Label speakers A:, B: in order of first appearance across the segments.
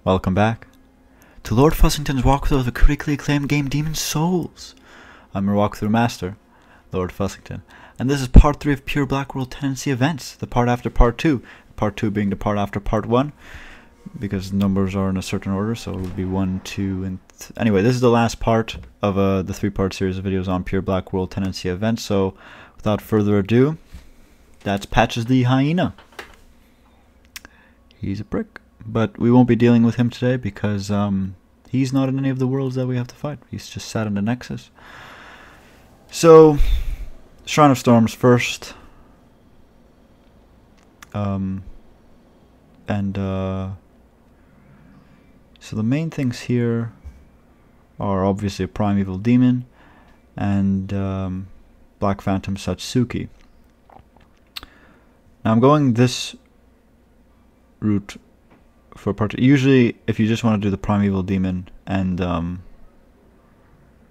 A: Welcome back to Lord Fussington's walkthrough of the critically acclaimed game Demon's Souls. I'm your walkthrough master, Lord Fussington, and this is part 3 of Pure Black World Tendency events, the part after part 2, part 2 being the part after part 1, because numbers are in a certain order, so it will be 1, 2, and... Anyway, this is the last part of the 3-part series of videos on Pure Black World Tendency events, so without further ado, that's Patches the Hyena. He's a prick. But we won't be dealing with him today because he's not in any of the worlds that we have to fight. He's just sat in the Nexus. So, Shrine of Storms first. So the main things here are obviously a Primeval Demon and Black Phantom Satsuki. Now I'm going this route for part 2. Usually, if you just want to do the Primeval Demon and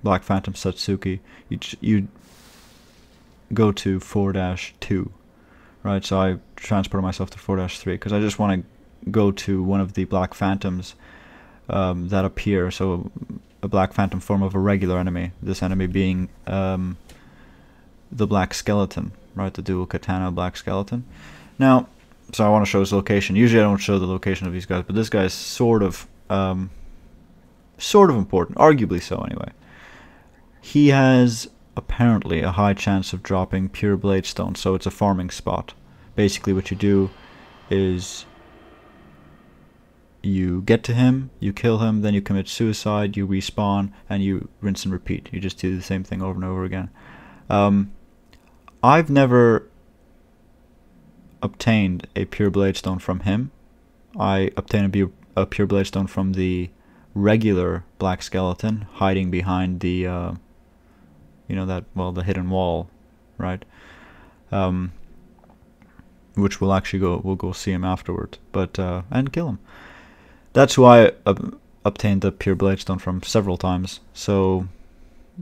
A: Black Phantom Satsuki, you go to 4-2, right? So I transported myself to 4-3 because I just want to go to one of the Black Phantoms that appear. So a Black Phantom form of a regular enemy. This enemy being the Black Skeleton, right? The dual katana Black Skeleton. Now, so I want to show his location. Usually I don't show the location of these guys, but this guy is sort of important, arguably so anyway. He has apparently a high chance of dropping pure bladestone, so it's a farming spot. Basically what you do is you get to him, you kill him, then you commit suicide, you respawn, and you rinse and repeat. You just do the same thing over and over again. I've never obtained a pure bladestone from him. I obtained a pure bladestone from the regular Black Skeleton hiding behind the the hidden wall, right? Which we'll go see him afterwards, but and kill him. That's who I obtained the pure bladestone from several times. So,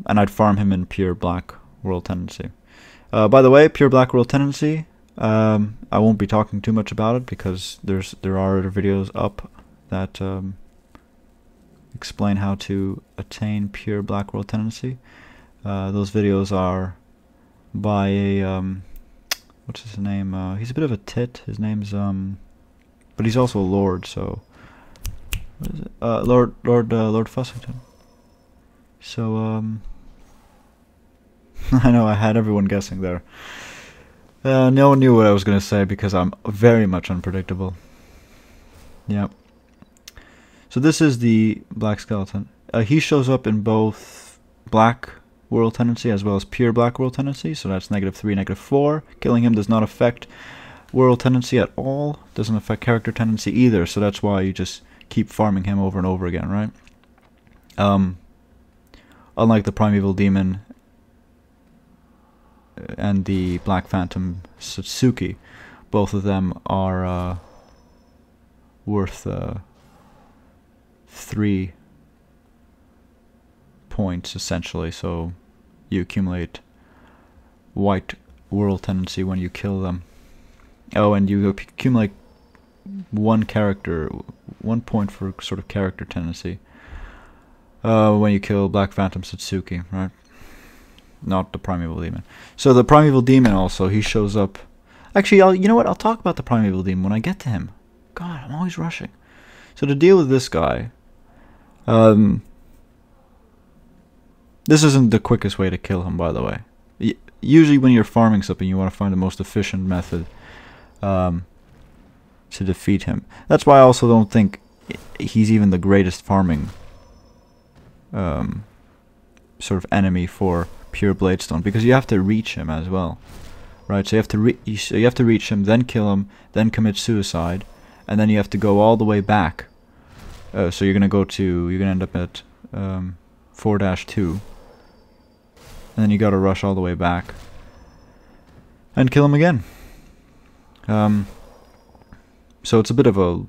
A: and I'd farm him in pure Black World Tendency. By the way, pure Black World Tendency, I won't be talking too much about it because there are other videos up that explain how to attain pure Black World Tendency. Those videos are by a what's his name? He's a bit of a tit. His name's but he's also a lord. So what is it? Lord Fussington. So I know I had everyone guessing there. No one knew what I was going to say because I'm very much unpredictable. Yep. So this is the Black Skeleton. He shows up in both Black World Tendency as well as Pure Black World Tendency. So that's -3, -4. Killing him does not affect World Tendency at all. Doesn't affect Character Tendency either. So that's why you just keep farming him over and over again, right? Unlike the Primeval Demon and the Black Phantom Satsuki, both of them are worth 3 points essentially, so you accumulate white world tendency when you kill them. Oh, and you accumulate 1 point for sort of character tendency when you kill Black Phantom Satsuki, right? Not the Primeval Demon. So the Primeval Demon also, he shows up... Actually, you know what? I'll talk about the Primeval Demon when I get to him. God, I'm always rushing. So to deal with this guy... this isn't the quickest way to kill him, by the way. Usually when you're farming something, you want to find the most efficient method to defeat him. That's why I also don't think he's even the greatest farming sort of enemy for pure bladestone, because you have to reach him as well, right? So you have to reach him, then kill him, then commit suicide, and then you have to go all the way back. So you're gonna end up at 4-2, and then you gotta rush all the way back and kill him again. So it's a bit of a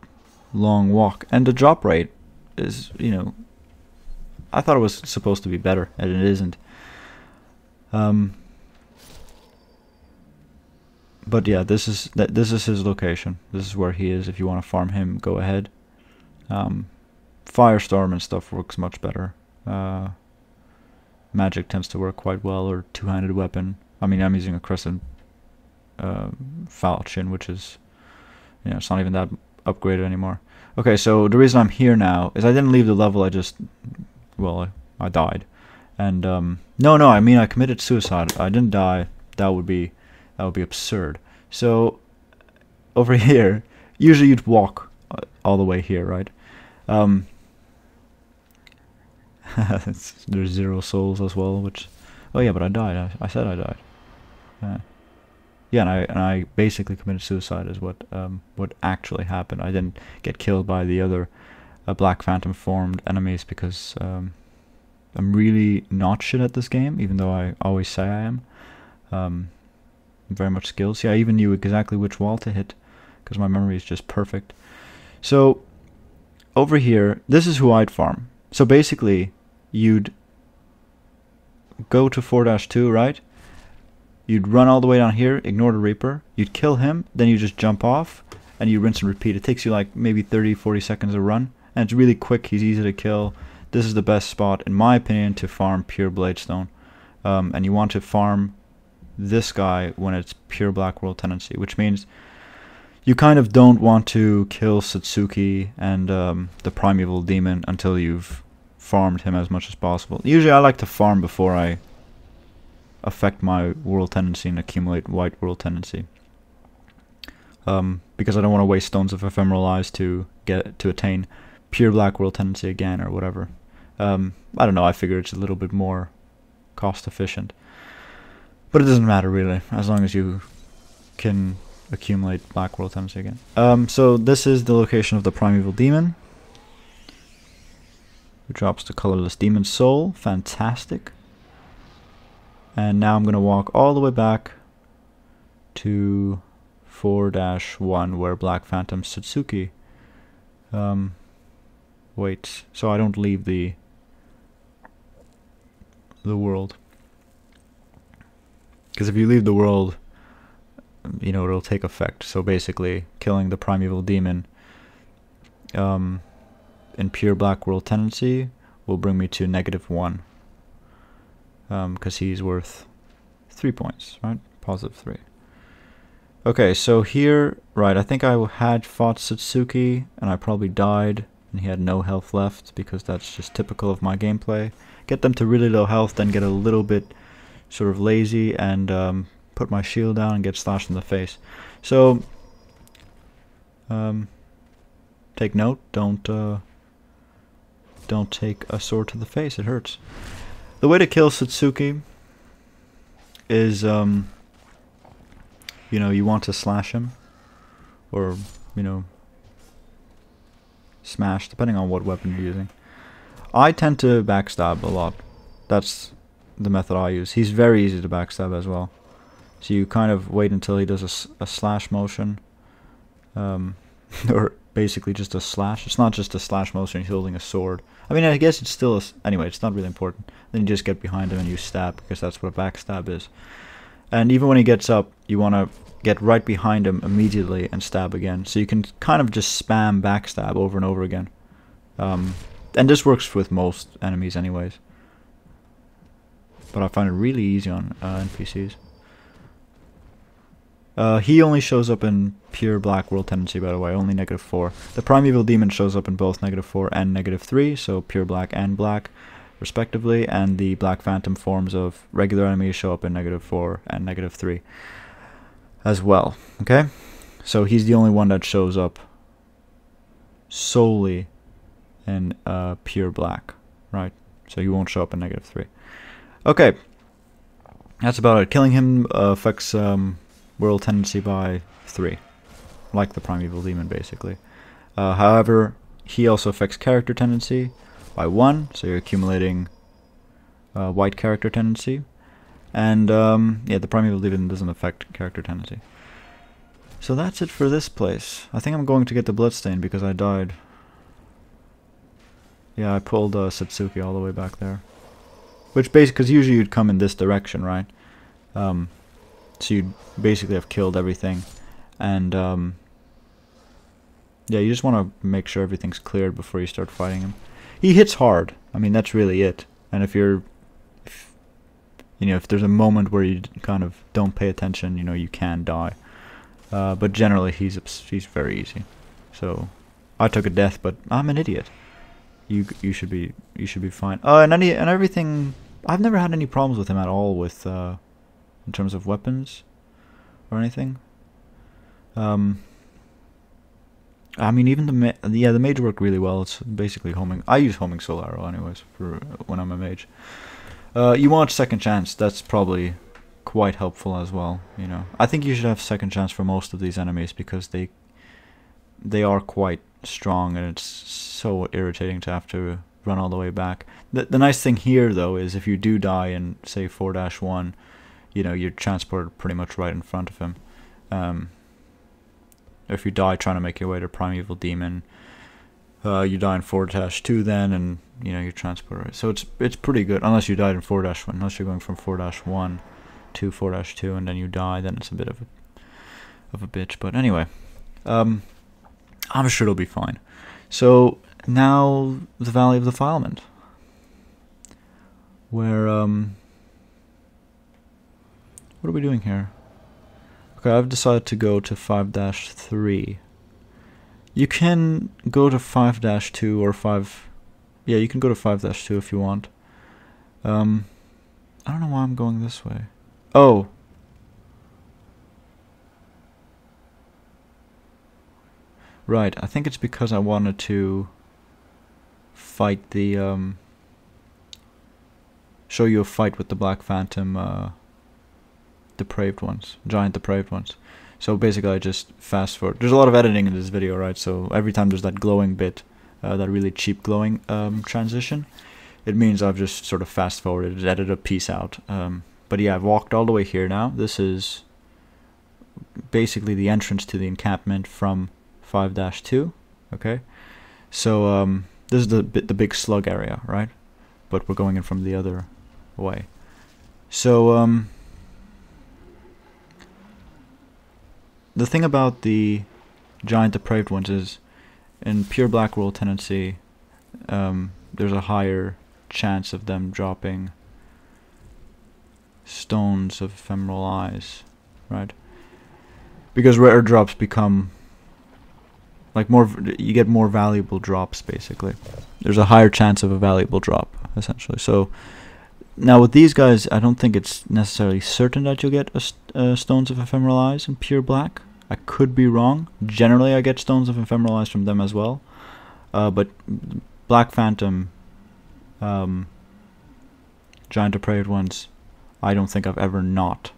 A: long walk, and the drop rate is, I thought it was supposed to be better, and it isn't. But yeah, this is his location. This is where he is. If you want to farm him, go ahead. Firestorm and stuff works much better. Magic tends to work quite well, or two-handed weapon. I mean, I'm using a crescent falchion, which is, you know, it's not even that upgraded anymore. Okay, so the reason I'm here now is I didn't leave the level. I just, well, I died, and no, I mean I committed suicide. I didn't die. That would be absurd. So over here, usually you'd walk all the way here, right? There's 0 souls as well, which, oh yeah, but I died. I said I died. Yeah, and I basically committed suicide is what actually happened. I didn't get killed by the other Black Phantom formed enemies because I'm really not shit at this game, even though I always say I am. I'm very much skilled. See, I even knew exactly which wall to hit because my memory is just perfect. So over here, this is who I'd farm. So basically, you'd go to 4-2, right? You'd run all the way down here, ignore the Reaper, you'd kill him, then you just jump off, and you rinse and repeat. It takes you like maybe 30-40 seconds to run, and it's really quick, he's easy to kill. This is the best spot, in my opinion, to farm pure Bladestone. And you want to farm this guy when it's pure Black World tendency, which means you kind of don't want to kill Satsuki and the Primeval Demon until you've farmed him as much as possible. Usually I like to farm before I affect my world tendency and accumulate white world tendency. Because I don't want to waste stones of ephemeral eyes to attain pure Black World tendency again or whatever. I don't know, I figure it's a little bit more cost efficient. But it doesn't matter really, as long as you can accumulate Black World tendency again. So this is the location of the Primeval Demon. Who drops the colorless demon soul. Fantastic. And now I'm going to walk all the way back to 4-1 where Black Phantom Satsuki waits. So I don't leave the world. Because if you leave the world, you know, it'll take effect. So basically, killing the Primeval Demon in pure Black World tendency will bring me to -1. Because he's worth 3 points, right? +3. Okay, so here, right, I think I had fought Satsuki, and I probably died, and he had no health left, because that's just typical of my gameplay. Get them to really low health, then get a little bit sort of lazy, and put my shield down and get slashed in the face. So, take note, don't take a sword to the face, it hurts. The way to kill Satsuki is, you know, you want to slash him, or, you know, smash, depending on what weapon you're using. I tend to backstab a lot. That's the method I use. He's very easy to backstab as well. So you kind of wait until he does a slash motion, or basically just a slash. It's not just a slash motion, he's holding a sword. I mean, I guess it's still anyway, it's not really important. Then you just get behind him and you stab, because that's what a backstab is. And even when he gets up, you want to get right behind him immediately and stab again. So you can kind of just spam backstab over and over again. And this works with most enemies anyways. But I find it really easy on NPCs. He only shows up in pure Black World tendency, by the way, only -4. The Primeval Demon shows up in both -4 and -3, so pure Black and Black, respectively, and the Black Phantom forms of regular enemies show up in -4 and -3 as well, okay? So he's the only one that shows up solely in pure Black, right? So he won't show up in -3. Okay, that's about it. Killing him affects world tendency by 3, like the Primeval Demon, basically. However, he also affects character tendency by 1, so you're accumulating white character tendency. And yeah, the Primeval Demon doesn't affect character tendency. So that's it for this place. I think I'm going to get the Bloodstain because I died. Yeah, I pulled Satsuki all the way back there. Which basically, because usually you'd come in this direction, right? So you'd basically have killed everything, and Yeah, you just want to make sure everything's cleared before you start fighting him. He hits hard. I mean, that's really it. And if you're, if there's a moment where you kind of don't pay attention, you can die. But generally, he's very easy. So, I took a death, but I'm an idiot. You should be fine. And everything. I've never had any problems with him at all with in terms of weapons or anything. I mean, even the mage worked really well. It's basically homing. I use homing soul arrow anyways for when I'm a mage. You want second chance. That's probably quite helpful as well. I think you should have second chance for most of these enemies because they are quite strong, and it's so irritating to have to run all the way back. The nice thing here though is if you do die in say 4-1, you're transported pretty much right in front of him. If you die trying to make your way to Primeval Demon, you die in 4-2 then, and you're transported. So it's pretty good, unless you died in 4-1. Unless you're going from 4-1 to 4-2 and then you die, then it's a bit of a bitch. But anyway, I'm sure it'll be fine. So now the Valley of the Fireman, where what are we doing here? Okay, I've decided to go to 5-3. You can go to 5-2 or 5... Yeah, you can go to 5-2 if you want. I don't know why I'm going this way. Oh! Right, I think it's because I wanted to fight the... show you a fight with the Black Phantom... depraved ones, giant depraved ones. So basically I just fast forward. There's a lot of editing in this video, right? So every time there's that glowing bit, that really cheap glowing transition, it means I've just sort of fast forwarded, edited a piece out. But yeah, I've walked all the way here now. This is basically the entrance to the encampment from 5-2. Okay, so this is the big slug area, right? But we're going in from the other way. So the thing about the giant depraved ones is, in pure black world tendency, there's a higher chance of them dropping stones of ephemeral eyes, right? Because rare drops become like you get more valuable drops basically. There's a higher chance of a valuable drop essentially. So now with these guys, I don't think it's necessarily certain that you'll get stones of ephemeral eyes in pure black. I could be wrong. Generally, I get stones of ephemeral eyes from them as well. But Black Phantom, giant depraved ones, I don't think I've ever not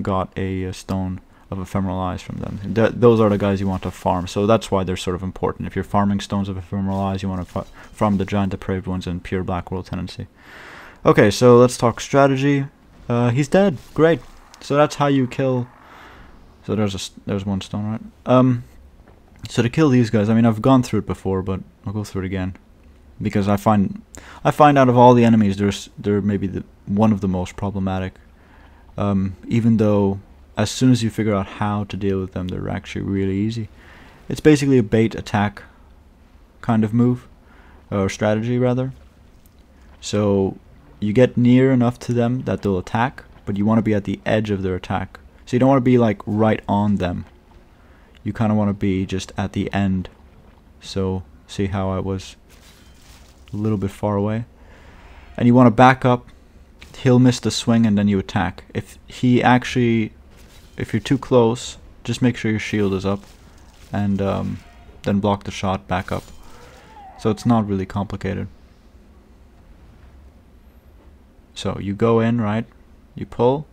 A: got a stone of ephemeral eyes from them. Those are the guys you want to farm, so that's why they're sort of important. If you're farming stones of ephemeral eyes, you want to farm the giant depraved ones in pure black world tendency. Okay, so let's talk strategy. He's dead. Great. So that's how you kill. So there's one stone, right? So to kill these guys, I mean, I've gone through it before, but I'll go through it again because I find out of all the enemies, they're maybe one of the most problematic. Even though as soon as you figure out how to deal with them, they're actually really easy. It's basically a bait attack kind of move, or strategy rather. So you get near enough to them that they'll attack, but you want to be at the edge of their attack. So you don't want to be like right on them. You kind of want to be just at the end. So see how I was a little bit far away? And you want to back up. He'll miss the swing and then you attack. If you're too close, just make sure your shield is up and then block the shot, back up. So it's not really complicated. So you go in, right? You pull.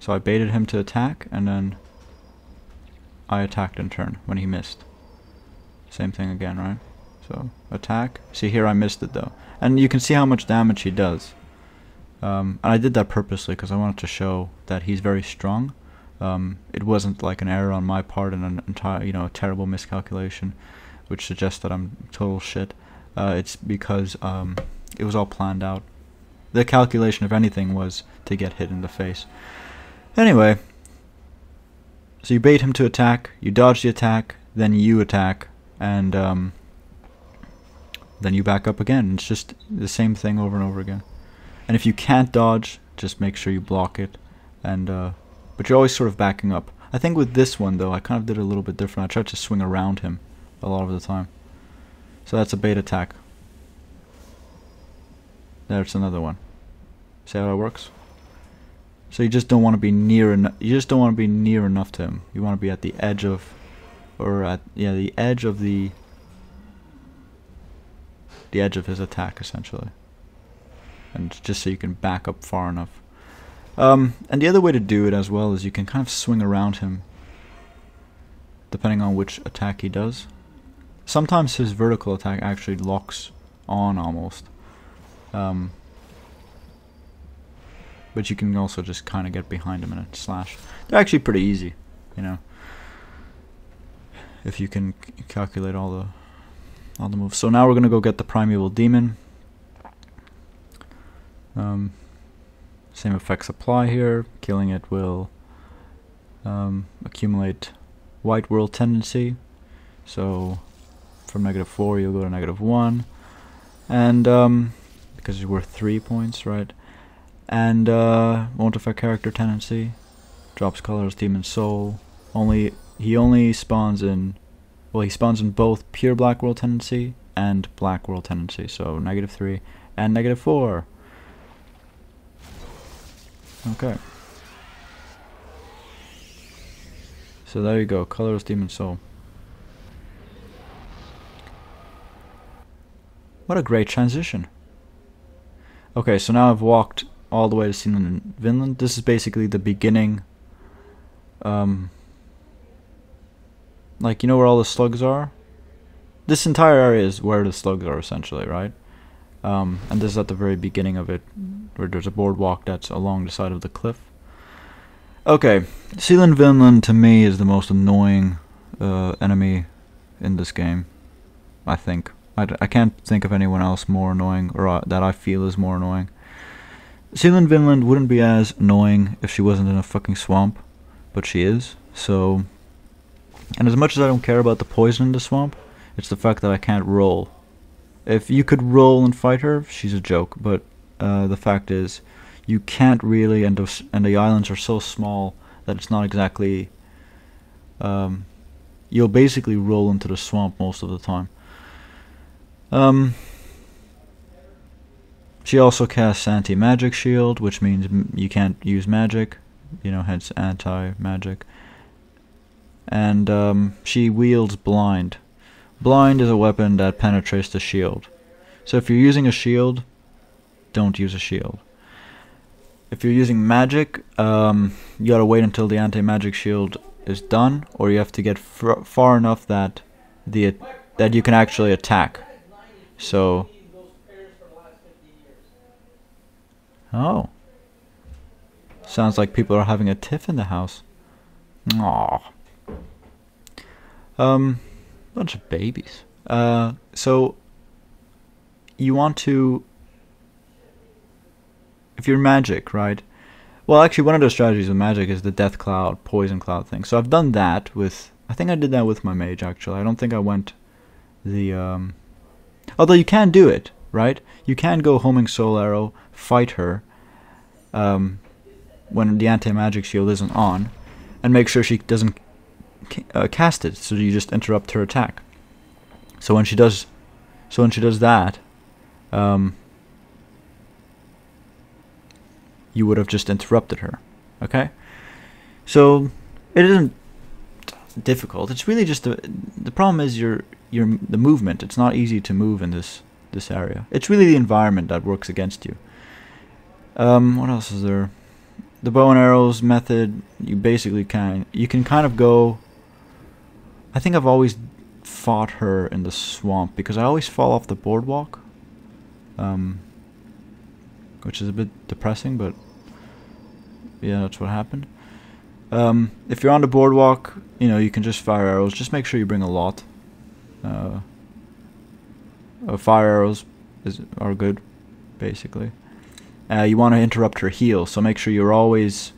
A: So I baited him to attack, and then I attacked in turn when he missed. Same thing again, right? So attack. See here I missed it though. And you can see how much damage he does. And I did that purposely because I wanted to show that he's very strong. It wasn't like an error on my part and an entire, a terrible miscalculation, which suggests that I'm total shit. it's because it was all planned out. The calculation, if anything, was to get hit in the face. Anyway, so you bait him to attack, you dodge the attack, then you attack, and then you back up again. It's just the same thing over and over again. And if you can't dodge, just make sure you block it. And but you're always sort of backing up. I think with this one, though, I kind of did it a little bit different. I tried to swing around him a lot of the time. So that's a bait attack. There's another one. See how that works? So you just don't want to be near enough. You just don't want to be near enough to him. You want to be at the edge of, or at the edge of the edge of his attack, essentially. And just so you can back up far enough. And the other way to do it as well is you can kind of swing around him, depending on which attack he does. Sometimes his vertical attack actually locks on almost. But you can also just kind of get behind him and slash. They're actually pretty easy, you know, if you can calculate all the moves. So now we're gonna go get the Primeval Demon. Same effects apply here. Killing it will accumulate White World Tendency. So from -4 you'll go to -1, and because you're worth 3 points, right? And won't affect character tendency. Drops colors, demon soul. He only spawns in. Well, he spawns in both pure Black World tendency and Black World tendency. So -3 and -4. Okay. So there you go. Colors, demon soul. What a great transition. Okay, so now I've walked all the way to Sealand and Vinland. This is basically the beginning. Like, you know where all the slugs are? This entire area is where the slugs are, essentially, right? And this is at the very beginning of it, where there's a boardwalk that's along the side of the cliff. Okay, Sealand Vinland to me is the most annoying enemy in this game, I think. I can't think of anyone else more annoying, or that I feel is more annoying. Sealand Vinland wouldn't be as annoying if she wasn't in a fucking swamp, but she is, so... And as much as I don't care about the poison in the swamp, it's the fact that I can't roll. If you could roll and fight her, she's a joke, but the fact is, you can't really, and the islands are so small that it's not exactly... you'll basically roll into the swamp most of the time. She also casts anti-magic shield, which means you can't use magic, you know, hence anti-magic. And she wields blind. Blind is a weapon that penetrates the shield. So if you're using a shield, don't use a shield. If you're using magic, you gotta wait until the anti-magic shield is done, or you have to get far enough that that you can actually attack. So, oh, sounds like people are having a tiff in the house. Aww. Bunch of babies. So you want to, if you're magic, right? Well, actually, one of the strategies of magic is the death cloud, poison cloud thing. So I've done that with, I think I did that with my mage, actually. I don't think I went the, although you can do it, right? You can go homing soul arrow, fight her, when the anti-magic shield isn't on, and make sure she doesn't cast it, so you just interrupt her attack. So when she does that, you would have just interrupted her. Okay, so it isn't difficult. It's really just the problem is the movement. It's not easy to move in this area. It's really the environment that works against you. What else is there? The bow and arrows method. You can kind of go. I think I've always fought her in the swamp because I always fall off the boardwalk, which is a bit depressing, but yeah, that's what happened. If you're on the boardwalk, you know, you can just fire arrows. Just make sure you bring a lot. Fire arrows are good, basically. You want to interrupt her heal, so make sure you're always...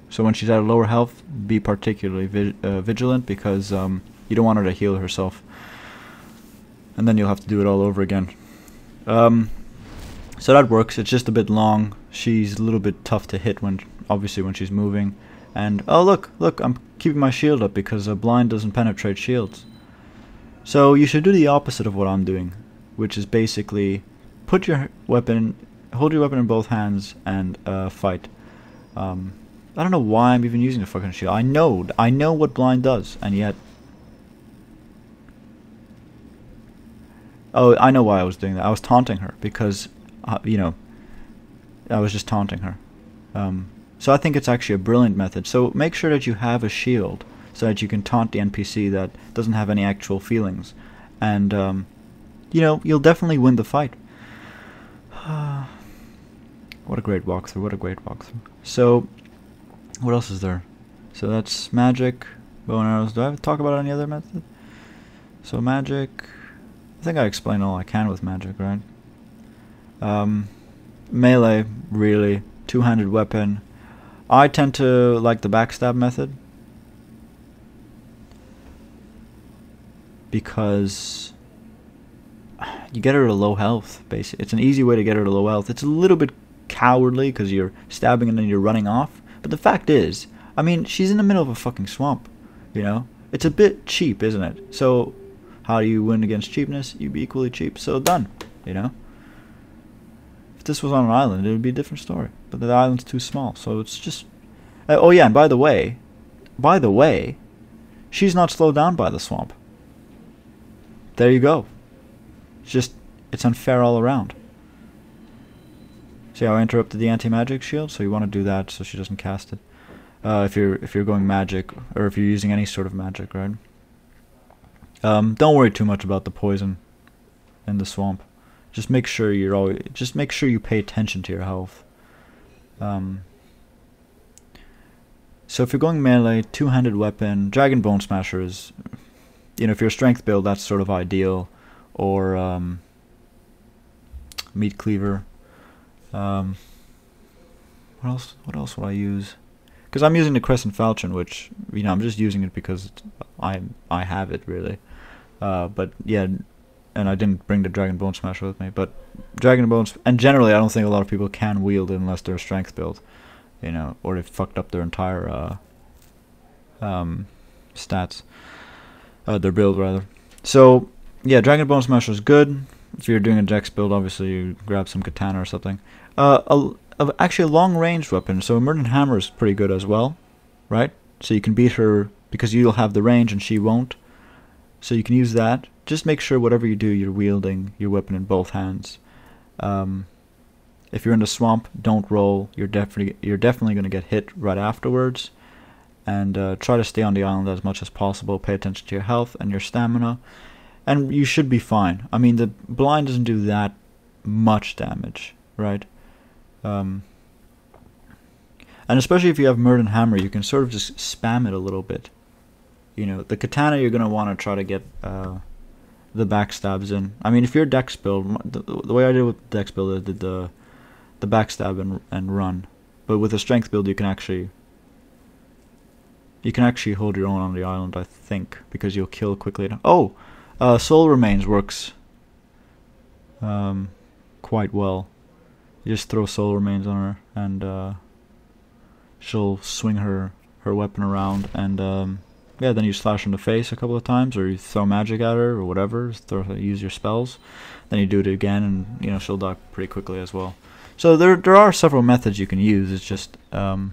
A: So when she's at a lower health, be particularly vigilant, because you don't want her to heal herself. And then you'll have to do it all over again. So that works. It's just a bit long. She's a little bit tough to hit obviously when she's moving. And, oh look, I'm keeping my shield up because a blind doesn't penetrate shields. So you should do the opposite of what I'm doing, which is basically hold your weapon in both hands and fight. I don't know why I'm even using the fucking shield. I know what blind does, and yet... Oh, I know why I was doing that. I was taunting her because, you know, I was just taunting her. So I think it's actually a brilliant method. So make sure that you have a shield so that you can taunt the NPC that doesn't have any actual feelings. And, you know, you'll definitely win the fight. What a great walkthrough, So, what else is there? So that's magic, bow and arrows. Do I have to talk about any other method? So magic... I think I explained all I can with magic, right? Melee, really. Two-handed weapon. I tend to like the backstab method. Because you get her to low health, basically. It's an easy way to get her to low health. It's a little bit cowardly because you're stabbing and then you're running off. But the fact is, I mean, she's in the middle of a fucking swamp, you know? It's a bit cheap, isn't it? So... how do you win against cheapness? You'd be equally cheap, so done, you know? If this was on an island, it would be a different story. But the island's too small, so it's just... oh yeah, and by the way, she's not slowed down by the swamp. There you go. It's unfair all around. See how I interrupted the anti-magic shield? So you want to do that so she doesn't cast it. If you're going magic, or if you're using any sort of magic, right? Don't worry too much about the poison in the swamp. Just make sure you pay attention to your health. So if you're going melee, two-handed weapon, Dragon Bone Smasher is, you know, if you're a strength build, that's sort of ideal. Or Meat Cleaver. What else would I use? Because I'm using the Crescent Falchion, which, you know, I'm just using it because I have it, really. But yeah, and I didn't bring the Dragon Bone Smasher with me, but Dragon Bones, and generally I don't think a lot of people can wield it unless they're a strength build, you know, or they've fucked up their entire stats, their build rather. So yeah, Dragon Bone Smasher is good. If you're doing a dex build, obviously you grab some katana or something. Actually a long range weapon, so a Murden Hammer is pretty good as well, right? So you can beat her because you'll have the range and she won't. So you can use that. Just make sure whatever you do, you're wielding your weapon in both hands. If you're in the swamp, don't roll. You're definitely going to get hit right afterwards. And try to stay on the island as much as possible. Pay attention to your health and your stamina, and you should be fine. I mean, the blind doesn't do that much damage, right? And especially if you have Murden Hammer, you can sort of just spam it a little bit. You know, the katana, you're going to want to try to get the backstabs in. I mean, if you're dex build, the way I did with dex build, I did the backstab and run. But with a strength build, you can actually hold your own on the island, I think, because you'll kill quickly. Oh, Soul Remains works quite well. You just throw Soul Remains on her, and she'll swing her weapon around, and yeah, then you slash her in the face a couple of times, or you throw magic at her, or whatever. Use your spells. Then you do it again, and you know she'll die pretty quickly as well. So there are several methods you can use. It's just yeah.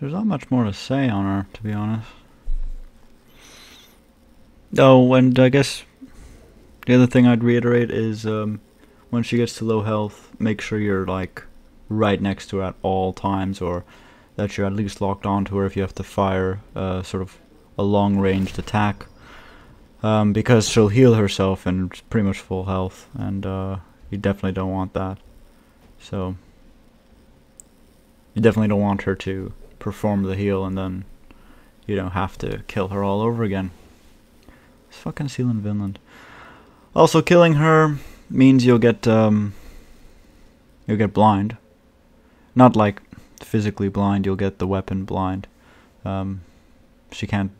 A: There's not much more to say on her, to be honest. Oh, and I guess the other thing I'd reiterate is when she gets to low health, make sure you're like right next to her at all times, or that you're at least locked onto her if you have to fire sort of a long-ranged attack, because she'll heal herself and pretty much full health, and You definitely don't want that. So you definitely don't want her to perform the heal and then, you know, have to kill her all over again. It's fucking Sealand Vinland. Also, killing her means you'll get blind. Not like physically blind. You'll get the weapon blind. She can't,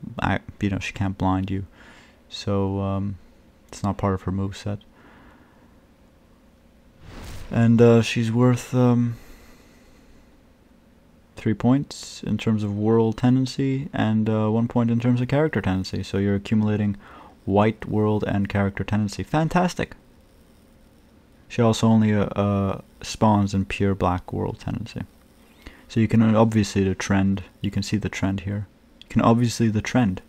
A: you know, she can't blind you. So it's not part of her moveset. And she's worth 3 points in terms of world tendency and 1 point in terms of character tendency. So you're accumulating white world and character tendency. Fantastic. She also only spawns in pure black world tendency. So you can obviously the trend. You can see the trend here. You can obviously the trend.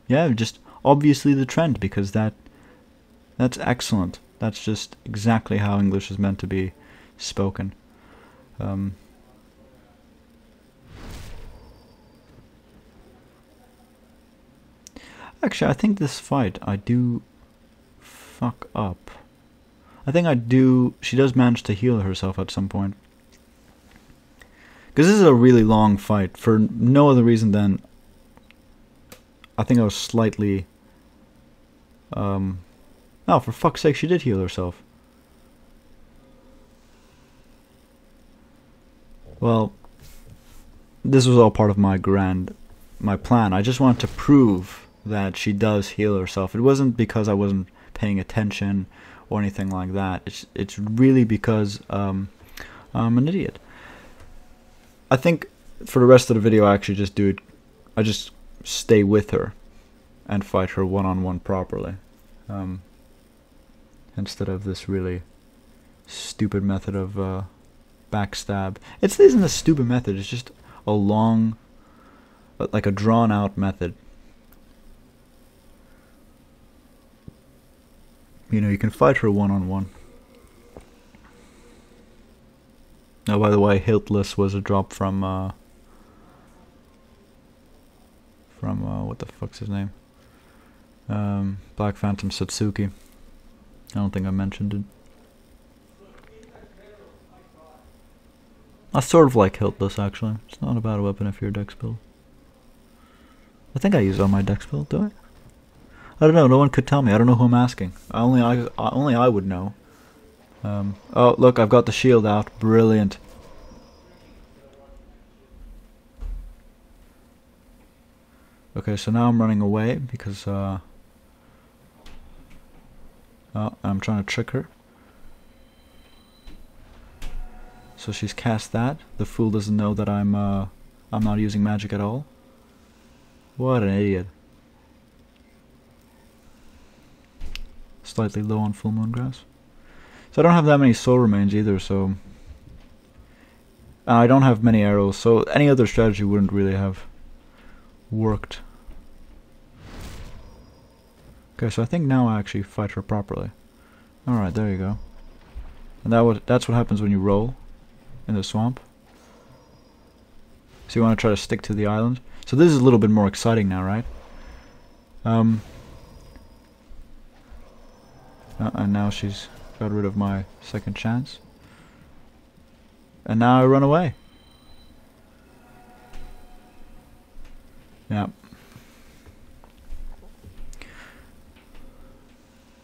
A: Yeah, just obviously the trend, because that's excellent. That's just exactly how English is meant to be spoken. Actually, I think this fight I do fuck up. I think I do. She does manage to heal herself at some point. Because this is a really long fight for no other reason than I think I was slightly... Oh, for fuck's sake, she did heal herself. Well, this was all part of my plan. I just wanted to prove that she does heal herself. It wasn't because I wasn't paying attention or anything like that. It's really because I'm an idiot. I think for the rest of the video I actually just do it. I just stay with her and fight her one-on-one properly. Instead of this really stupid method of backstab. It isn't a stupid method, it's just a long, like a drawn out method. You know, you can fight her one-on-one. Oh, by the way, Hiltless was a drop from what the fuck's his name? Black Phantom Satsuki. I don't think I mentioned it. I sort of like Hiltless, actually. It's not a bad weapon if you're a dex build. I think I use it on my dex build, do I? I don't know, no one could tell me. I don't know who I'm asking. Only I would know. Oh, look, I've got the shield out. Brilliant. Okay, so now I'm running away because oh, I'm trying to trick her. So she's cast that. The fool doesn't know that I'm not using magic at all. What an idiot. Slightly low on full moon grass. So I don't have that many soul remains either, so I don't have many arrows, so any other strategy wouldn't really have worked. Okay, so I think now I actually fight her properly. Alright, there you go. And that's what happens when you roll in the swamp. So you want to try to stick to the island. So this is a little bit more exciting now, right? And now she's got rid of my second chance. And now I run away. Yeah.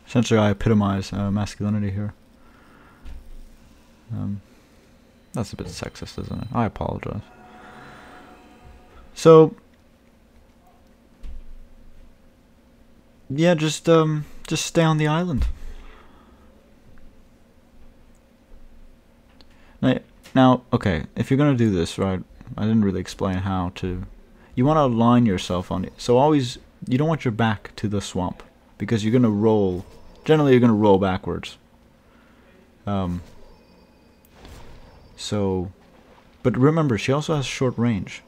A: Essentially I epitomize masculinity here. That's a bit sexist, isn't it? I apologize. So yeah, just stay on the island. Now, okay, if you're gonna do this, right? I didn't really explain how to. You want to align yourself on it. So always, you don't want your back to the swamp because you're gonna roll. Generally, you're gonna roll backwards. So, but remember, she also has short range.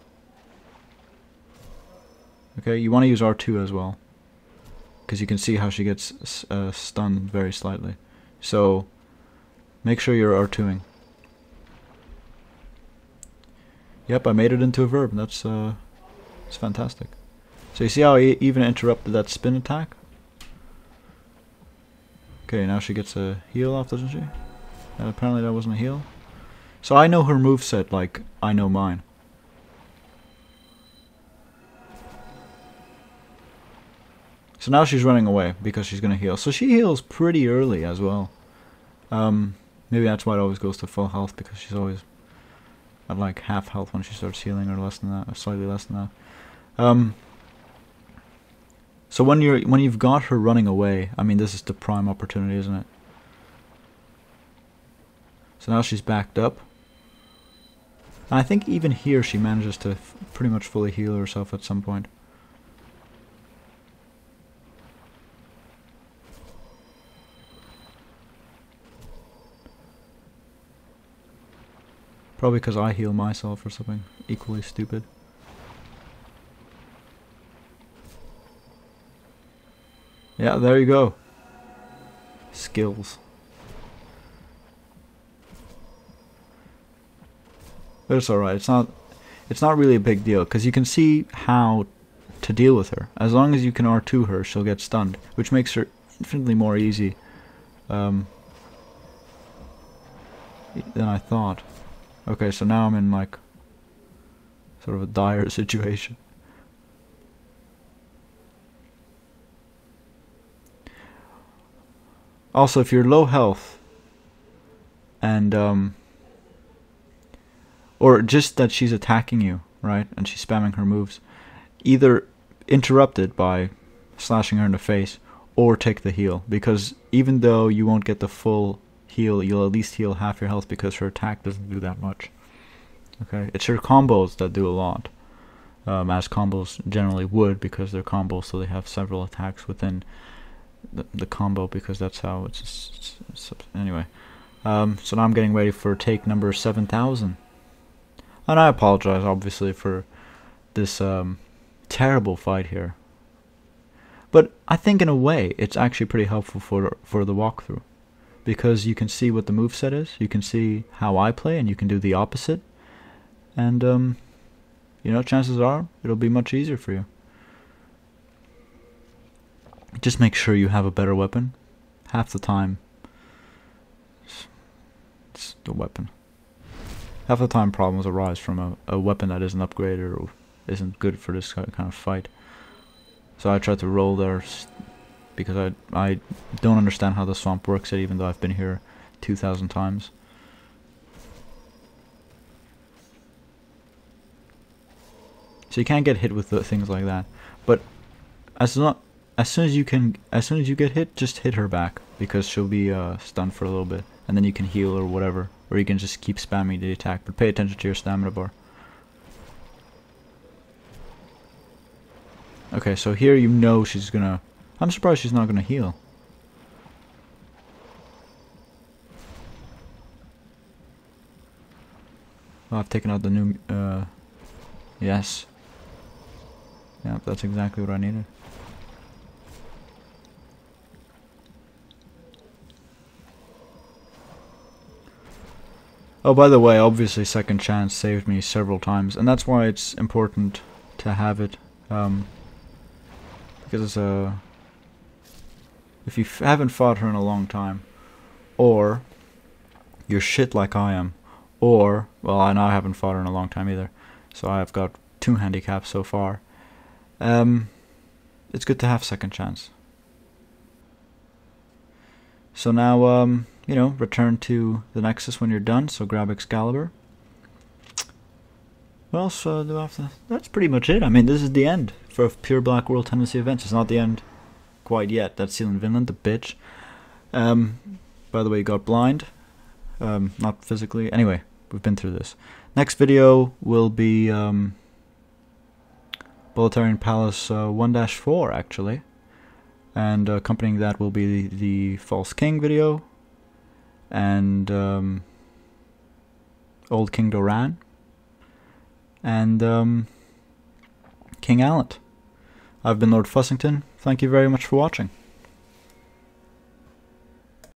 A: Okay, you want to use R2 as well, because you can see how she gets stunned very slightly. So, make sure you're R2ing. Yep, I made it into a verb. That's it's fantastic. So you see how I even interrupted that spin attack? Okay, now she gets a heal off, doesn't she? And apparently that wasn't a heal. So I know her moveset like I know mine. So now she's running away because she's gonna heal. So she heals pretty early as well. Maybe that's why it always goes to full health, because she's always at like half health when she starts healing, or less than that, or slightly less than that. So when you've got her running away, I mean, this is the prime opportunity, isn't it? So now she's backed up. And I think even here she manages to pretty much fully heal herself at some point. Probably because I heal myself or something equally stupid. Yeah, there you go. Skills. But it's alright. It's not really a big deal, because you can see how to deal with her. As long as you can R2 her, she'll get stunned, which makes her infinitely more easy than I thought. Okay, so now I'm in like sort of a dire situation. Also, if you're low health and or just that she's attacking you, right, and she's spamming her moves, either interrupt it by slashing her in the face or take the heal, because even though you won't get the full heal, you'll at least heal half your health, because her attack doesn't do that much. Okay, it's her combos that do a lot, as combos generally would, because they're combos, so they have several attacks within the combo, because that's how it's anyway. So now I'm getting ready for take number 7,000, and I apologize obviously for this terrible fight here, but I think in a way it's actually pretty helpful for the walkthrough, because you can see what the moveset is, you can see how I play, and you can do the opposite, and you know, chances are it'll be much easier for you. Just make sure you have a better weapon. Half the time it's the weapon. Half the time problems arise from a weapon that isn't upgraded or isn't good for this kind of fight. So I tried to roll there because I don't understand how the swamp works yet, even though I've been here 2,000 times. So you can't get hit with things like that. But as soon as you get hit, just hit her back, because she'll be stunned for a little bit, and then you can heal or whatever, or you can just keep spamming the attack. But pay attention to your stamina bar. Okay, so here you know she's gonna. I'm surprised she's not gonna heal. Oh, I've taken out the new. Yes. Yeah, that's exactly what I needed. Oh, by the way, obviously Second Chance saved me several times, and that's why it's important to have it, because if you haven't fought her in a long time, or you're shit like I am, or, well, I know I haven't fought her in a long time either, so I've got 2 handicaps so far, it's good to have Second Chance. So now, you know, return to the Nexus when you're done, so grab Excalibur. What else do I have to... That's pretty much it. I mean, this is the end for Pure Black World Tendency events. It's not the end quite yet. That's Seal in Vinland, the bitch. By the way, you got blind. Not physically. Anyway, we've been through this. Next video will be Bolitarian Palace 1-4, actually. And accompanying that will be the False King video, and Old King Doran, and King Allant. I've been Lord Fussington. Thank you very much for watching.